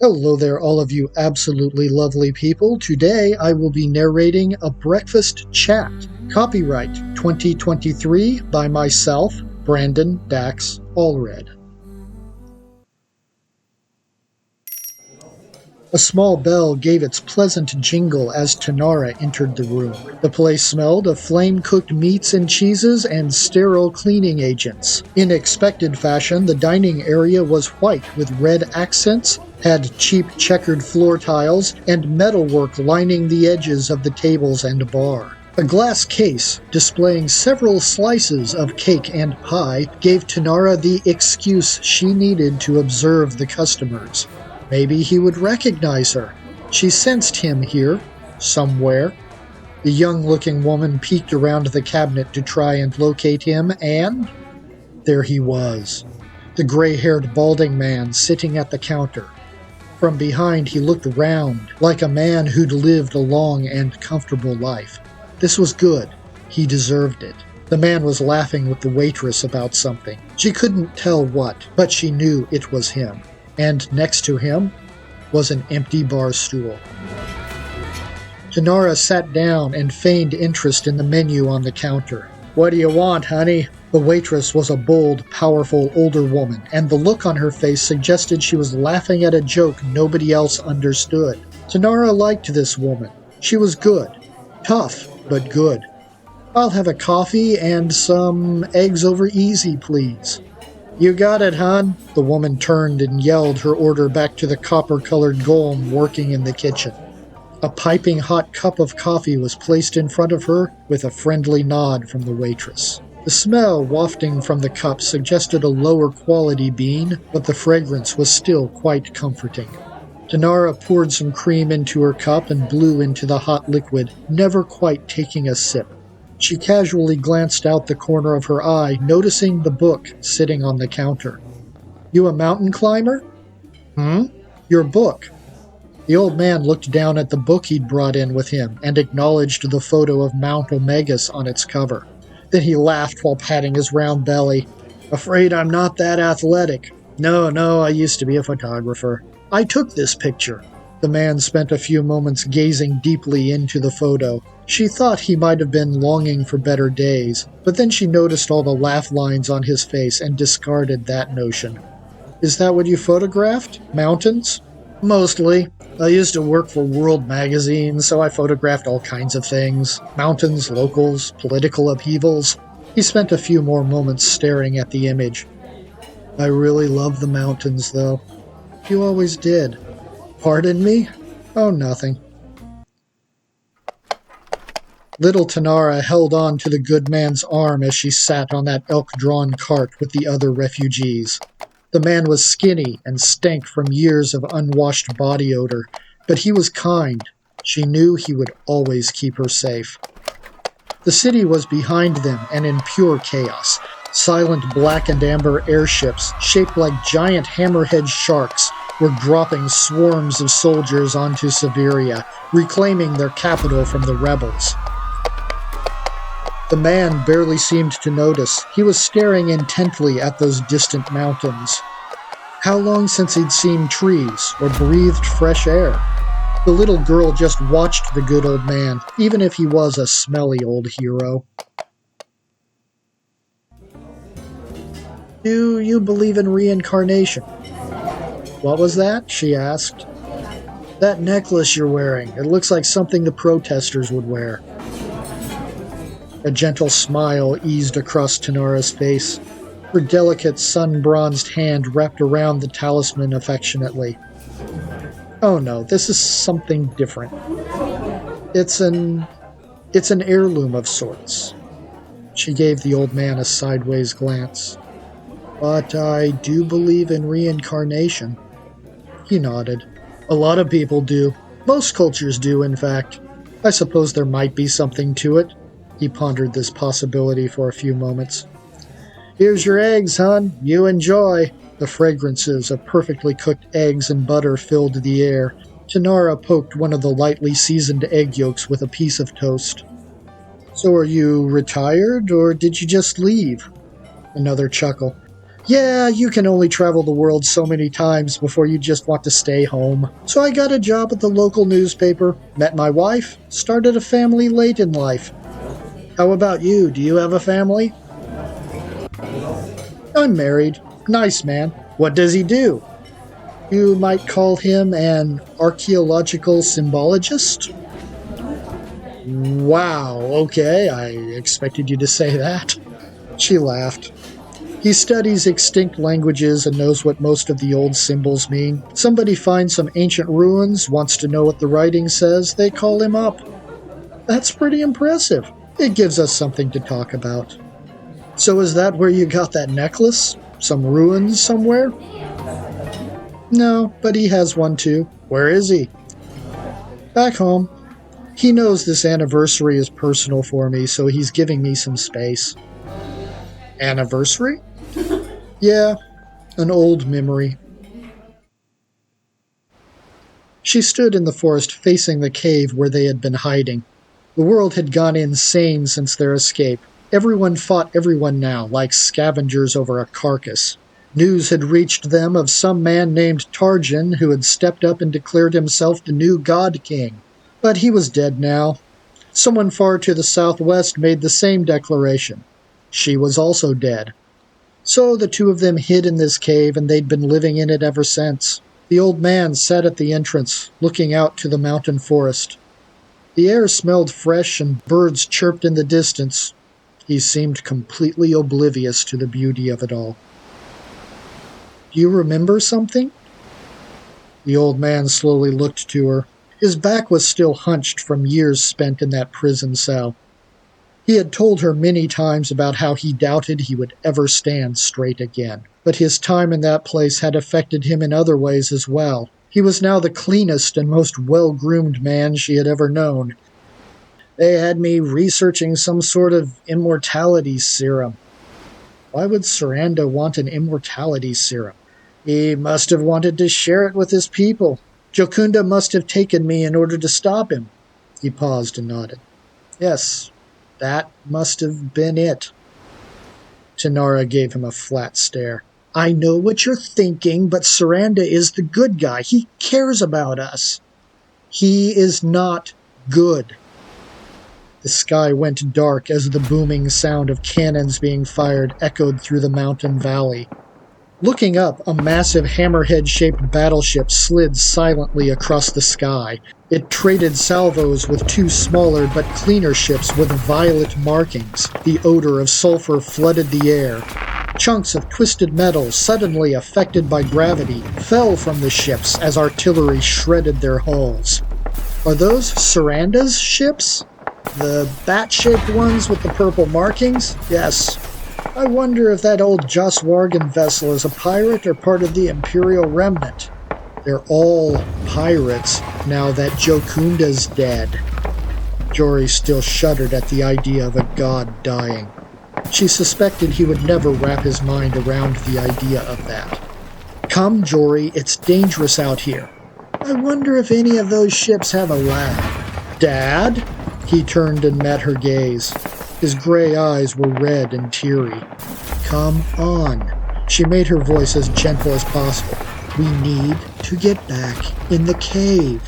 Hello there, all of you absolutely lovely people. Today I will be narrating a breakfast chat. Copyright 2023 by myself, Brandon Dax Allred. A small bell gave its pleasant jingle as Tahnara entered the room. The place smelled of flame-cooked meats and cheeses and sterile cleaning agents. In expected fashion, the dining area was white with red accents, had cheap checkered floor tiles, and metalwork lining the edges of the tables and bar. A glass case displaying several slices of cake and pie gave Tahnara the excuse she needed to observe the customers. Maybe he would recognize her. She sensed him here, somewhere. The young-looking woman peeked around the cabinet to try and locate him, and there he was. The gray-haired balding man sitting at the counter. From behind he looked round, like a man who'd lived a long and comfortable life. This was good. He deserved it. The man was laughing with the waitress about something. She couldn't tell what, but she knew it was him. And next to him was an empty bar stool. Tahnara sat down and feigned interest in the menu on the counter. "What do you want, honey?" The waitress was a bold, powerful older woman, and the look on her face suggested she was laughing at a joke nobody else understood. Tahnara liked this woman. She was good. Tough, but good. "I'll have a coffee and some eggs over easy, please." "You got it, hon." The woman turned and yelled her order back to the copper-colored golem working in the kitchen. A piping hot cup of coffee was placed in front of her with a friendly nod from the waitress. The smell wafting from the cup suggested a lower quality bean, but the fragrance was still quite comforting. Tahnara poured some cream into her cup and blew into the hot liquid, never quite taking a sip. She casually glanced out the corner of her eye, noticing the book sitting on the counter. "You a mountain climber?" "Your book." The old man looked down at the book he'd brought in with him and acknowledged the photo of Mount Omegas on its cover. Then he laughed while patting his round belly. "Afraid I'm not that athletic. No, I used to be a photographer. I took this picture." The man spent a few moments gazing deeply into the photo. She thought he might have been longing for better days, but then she noticed all the laugh lines on his face and discarded that notion. "Is that what you photographed? Mountains?" "Mostly. I used to work for World Magazine, so I photographed all kinds of things. Mountains, locals, political upheavals." He spent a few more moments staring at the image. "I really love the mountains, though." "You always did." "Pardon me?" "Oh, nothing." Little Tahnara held on to the good man's arm as she sat on that elk-drawn cart with the other refugees. The man was skinny and stank from years of unwashed body odor, but he was kind. She knew he would always keep her safe. The city was behind them and in pure chaos. Silent black and amber airships, shaped like giant hammerhead sharks, were dropping swarms of soldiers onto Siberia, reclaiming their capital from the rebels. The man barely seemed to notice. He was staring intently at those distant mountains. How long since he'd seen trees or breathed fresh air? The little girl just watched the good old man, even if he was a smelly old hero. "Do you believe in reincarnation?" "What was that?" she asked. "That necklace you're wearing. It looks like something the protesters would wear." A gentle smile eased across Tahnara's face. Her delicate, sun-bronzed hand wrapped around the talisman affectionately. "Oh no, this is something different. It's an heirloom of sorts." She gave the old man a sideways glance. "But I do believe in reincarnation." He nodded. "A lot of people do. Most cultures do, in fact. I suppose there might be something to it." He pondered this possibility for a few moments. "Here's your eggs, hon. You enjoy." The fragrances of perfectly cooked eggs and butter filled the air. Tahnara poked one of the lightly seasoned egg yolks with a piece of toast. "So are you retired, or did you just leave?" Another chuckle. Yeah, you can only travel the world so many times before you just want to stay home. So I got a job at the local newspaper, met my wife, started a family late in life. How about you? Do you have a family? I'm married. Nice man. What does he do? You might call him an archaeological symbologist? Wow, okay, I expected you to say that. She laughed. He studies extinct languages and knows what most of the old symbols mean. Somebody finds some ancient ruins, wants to know what the writing says, they call him up. That's pretty impressive. It gives us something to talk about. So is that where you got that necklace? Some ruins somewhere? No, but he has one too. Where is he? Back home. He knows this anniversary is personal for me, so he's giving me some space. Anniversary? Yeah, an old memory. She stood in the forest facing the cave where they had been hiding. The world had gone insane since their escape. Everyone fought everyone now, like scavengers over a carcass. News had reached them of some man named Tarjan who had stepped up and declared himself the new God King. But he was dead now. Someone far to the southwest made the same declaration. She was also dead. So the two of them hid in this cave, and they'd been living in it ever since. The old man sat at the entrance, looking out to the mountain forest. The air smelled fresh, and birds chirped in the distance. He seemed completely oblivious to the beauty of it all. Do you remember something? The old man slowly looked to her. His back was still hunched from years spent in that prison cell. He had told her many times about how he doubted he would ever stand straight again. But his time in that place had affected him in other ways as well. He was now the cleanest and most well-groomed man she had ever known. They had me researching some sort of immortality serum. Why would Saranda want an immortality serum? He must have wanted to share it with his people. Jokunda must have taken me in order to stop him. He paused and nodded. Yes, that must have been it. Tahnara gave him a flat stare. I know what you're thinking, but Saranda is the good guy. He cares about us. He is not good. The sky went dark as the booming sound of cannons being fired echoed through the mountain valley. Looking up, a massive hammerhead-shaped battleship slid silently across the sky. It traded salvos with two smaller but cleaner ships with violet markings. The odor of sulfur flooded the air. Chunks of twisted metal, suddenly affected by gravity, fell from the ships as artillery shredded their hulls. Are those Saranda's ships? The bat-shaped ones with the purple markings? Yes. I wonder if that old Joswargan vessel is a pirate or part of the Imperial Remnant. They're all pirates now that Jokunda's dead. Jory still shuddered at the idea of a god dying. She suspected he would never wrap his mind around the idea of that. Come, Jory, it's dangerous out here. I wonder if any of those ships have a lab. Dad? He turned and met her gaze. His gray eyes were red and teary. Come on. She made her voice as gentle as possible. We need to get back in the cave.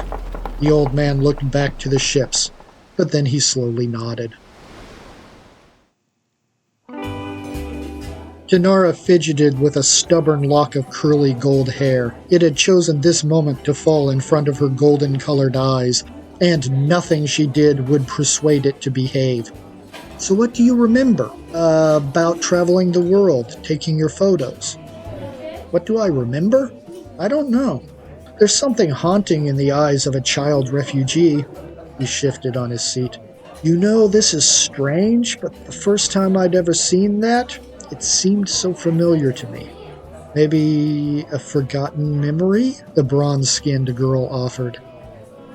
The old man looked back to the ships, but then he slowly nodded. Tahnara fidgeted with a stubborn lock of curly gold hair. It had chosen this moment to fall in front of her golden-colored eyes, and nothing she did would persuade it to behave. So what do you remember about traveling the world, taking your photos? What do I remember? I don't know. There's something haunting in the eyes of a child refugee. He shifted on his seat. You know, this is strange, but the first time I'd ever seen that, it seemed so familiar to me. Maybe a forgotten memory? The bronze-skinned girl offered.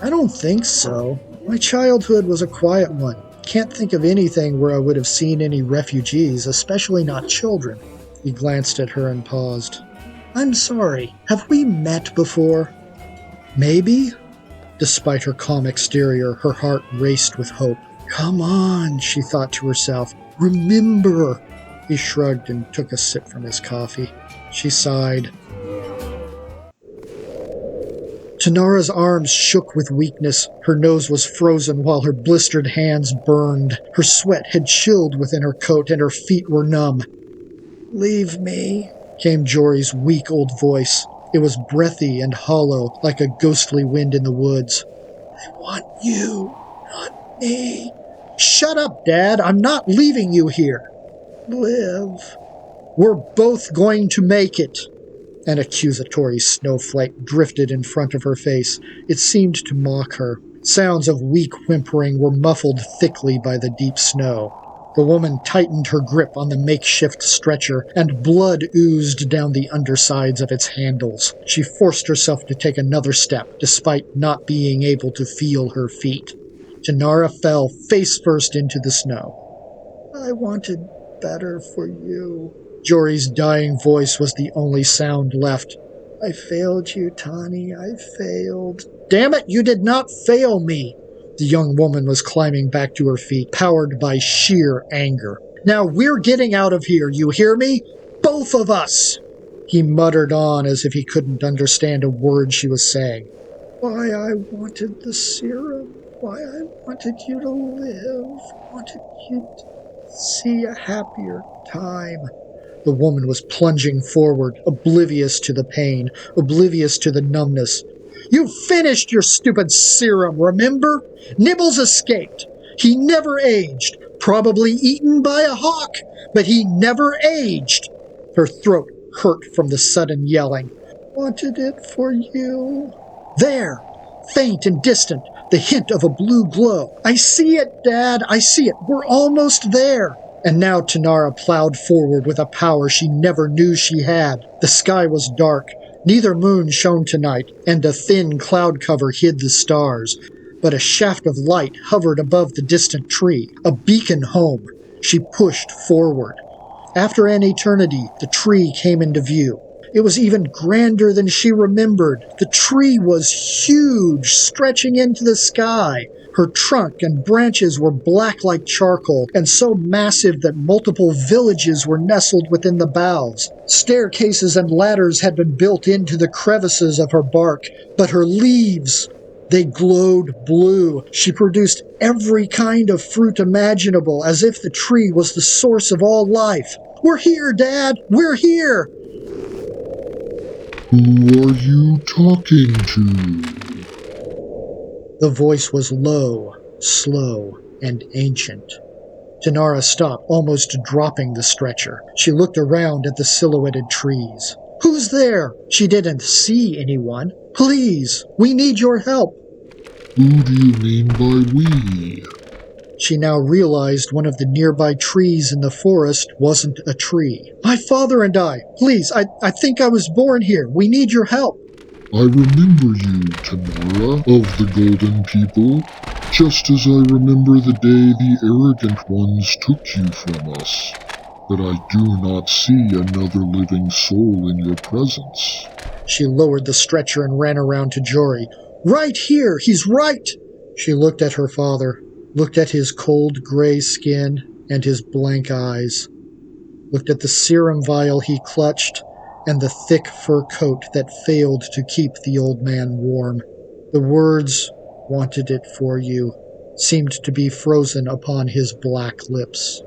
I don't think so. My childhood was a quiet one. Can't think of anything where I would have seen any refugees, especially not children. He glanced at her and paused. I'm sorry. Have we met before? Maybe? Despite her calm exterior, her heart raced with hope. Come on, she thought to herself. Remember. He shrugged and took a sip from his coffee. She sighed. Tahnara's arms shook with weakness. Her nose was frozen while her blistered hands burned. Her sweat had chilled within her coat and her feet were numb. "Leave me," came Jory's weak old voice. It was breathy and hollow, like a ghostly wind in the woods. "I want you, not me." "Shut up, Dad. I'm not leaving you here." "Live." "We're both going to make it." An accusatory snowflake drifted in front of her face. It seemed to mock her. Sounds of weak whimpering were muffled thickly by the deep snow. The woman tightened her grip on the makeshift stretcher, and blood oozed down the undersides of its handles. She forced herself to take another step, despite not being able to feel her feet. Tahnara fell face first into the snow. "I wanted better for you." Jory's dying voice was the only sound left. "I failed you, Tani. I failed." "Damn it, you did not fail me." The young woman was climbing back to her feet, powered by sheer anger. "Now we're getting out of here, you hear me? Both of us!" He muttered on as if he couldn't understand a word she was saying. "Why I wanted the serum. Why I wanted you to live. Wanted you to see a happier time." The woman was plunging forward, oblivious to the pain, oblivious to the numbness. "You finished your stupid serum, remember? Nibbles escaped. He never aged. Probably eaten by a hawk, but he never aged." Her throat hurt from the sudden yelling. "Wanted it for you." There! Faint and distant, the hint of a blue glow. "I see it, Dad. I see it. We're almost there." And now Tahnara plowed forward with a power she never knew she had. The sky was dark. Neither moon shone tonight, and a thin cloud cover hid the stars. But a shaft of light hovered above the distant tree, a beacon home. She pushed forward. After an eternity, the tree came into view. It was even grander than she remembered. The tree was huge, stretching into the sky. Her trunk and branches were black like charcoal, and so massive that multiple villages were nestled within the boughs. Staircases and ladders had been built into the crevices of her bark, but her leaves, they glowed blue. She produced every kind of fruit imaginable, as if the tree was the source of all life. "We're here, Dad! We're here!" "Who are you talking to?" The voice was low, slow, and ancient. Tahnara stopped, almost dropping the stretcher. She looked around at the silhouetted trees. "Who's there?" She didn't see anyone. "Please, we need your help." "Who do you mean by we?" She now realized one of the nearby trees in the forest wasn't a tree. "My father and I. Please, I think I was born here. We need your help." "I remember you, Tahnara, of the Golden People, just as I remember the day the arrogant ones took you from us. But I do not see another living soul in your presence." She lowered the stretcher and ran around to Jory. "Right here! He's right!" She looked at her father, looked at his cold gray skin and his blank eyes, looked at the serum vial he clutched and the thick fur coat that failed to keep the old man warm. The words, "wanted it for you," seemed to be frozen upon his black lips.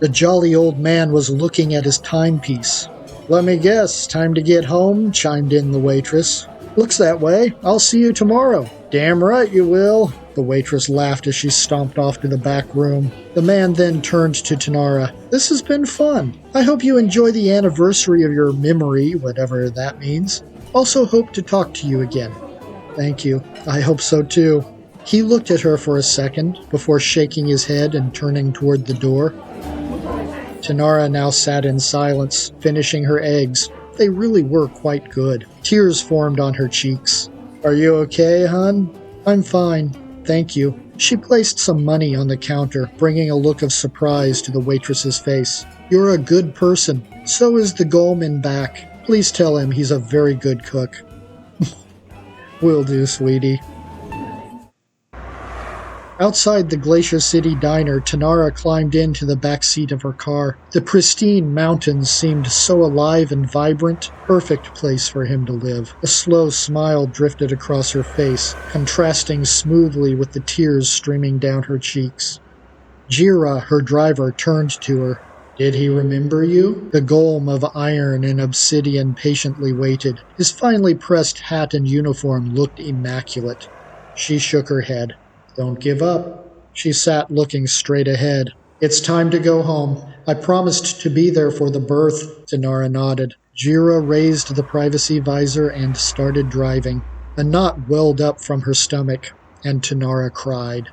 The jolly old man was looking at his timepiece. "Let me guess, time to get home?" chimed in the waitress. "Looks that way. I'll see you tomorrow." "Damn right you will." The waitress laughed as she stomped off to the back room. The man then turned to Tahnara. "This has been fun. I hope you enjoy the anniversary of your memory, whatever that means. Also hope to talk to you again." "Thank you. I hope so too." He looked at her for a second before shaking his head and turning toward the door. Tahnara now sat in silence, finishing her eggs. They really were quite good. Tears formed on her cheeks. "Are you okay, hon?" "I'm fine, thank you." She placed some money on the counter, bringing a look of surprise to the waitress's face. "You're a good person. So is the Goldman back. Please tell him he's a very good cook." "Will do, sweetie." Outside the Glacier City diner, Tahnara climbed into the back seat of her car. The pristine mountains seemed so alive and vibrant, perfect place for him to live. A slow smile drifted across her face, contrasting smoothly with the tears streaming down her cheeks. Jira, her driver, turned to her. Did he remember you? The golem of iron and obsidian patiently waited. His finely pressed hat and uniform looked immaculate. She shook her head. Don't give up. She sat looking straight ahead. It's time to go home. I promised to be there for the birth. Tahnara nodded. Jira raised the privacy visor and started driving. A knot welled up from her stomach, and Tahnara cried.